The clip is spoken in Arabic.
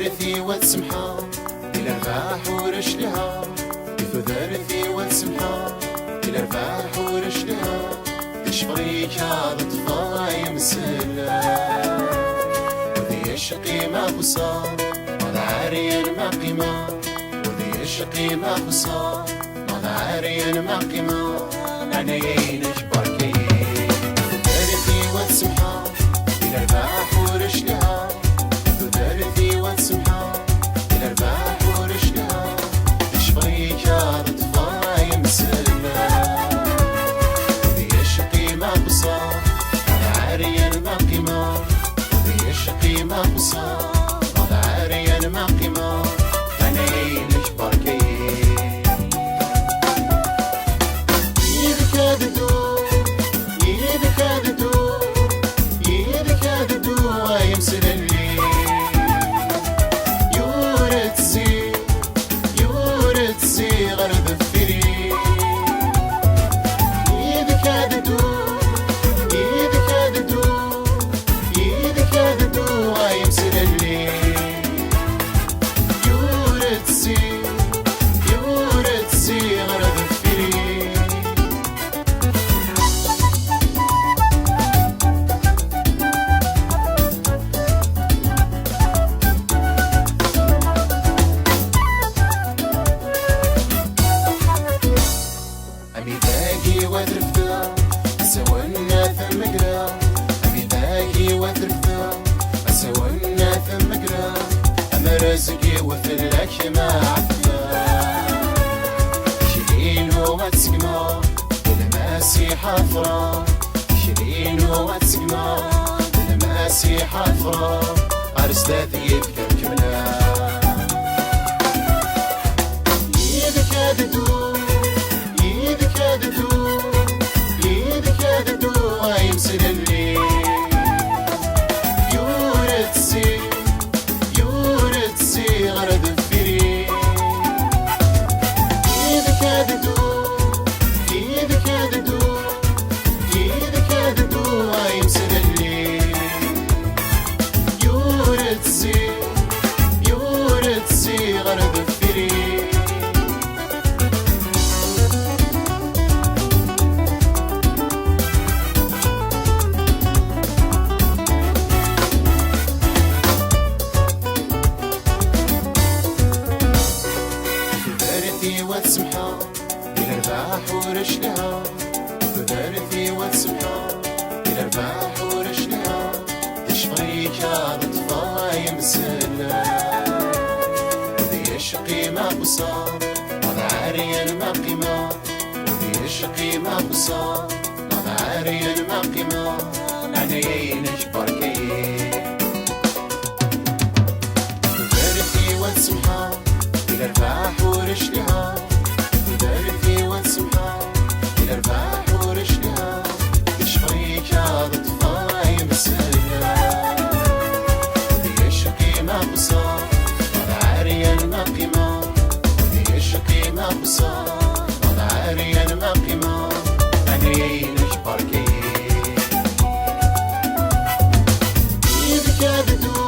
ذرثي وتسمحا إلى رباح ورشلها كيف ذرثي وتسمحا إلى رباح ورشلها تشفري كاض طفاي مسلا وذي الشقي ما خصا ماذا عاريا ما قيمة وذي الشقي ما خصا ماذا عاريا ما قيمة أنا يينش بركي ذرثي وتسمحا إلى رباح ورشلها ذرثي وتسمحا إلى رباح ورشلها تشفري كاض طفاي مسلا وذي الشقي ما خصا ماذا عاريا ما قيمة وذي الشقي ما خصا ماذا عاريا ما قيمة أنا يينش بركي أمي باقي وترفضا أسوالنا ثم قرا أمي باقي وترفضا أسوالنا ثم قرا أما رزقي وفلك ما عفا شيرين وتسقما بالماسي حفرا شيرين وتسقما بالماسي حفرا أرستاذ يذكر كملا يذكر دو وتسمحا إلى رباح ورشلها ذرثي وتسمحا إلى رباح ورشلها تشفري كاض طفاي مسلا وذي الشقي ما خصا ماذا عاريا ما قيمة وذي الشقي ما خصا ماذا عاريا ما قيمة أنا يينش بركي ذرثي وتسمحا إلى رباح ورشلها ذرثي وتسمحا إلى رباح ورشلها تشفري كاض طفاي مسلا وذي الشقي ما خصا ماذا عاريا ما قيمة وذي الشقي ما خصا ماذا عاريا ما قيمة أنا يينش بركي يذكر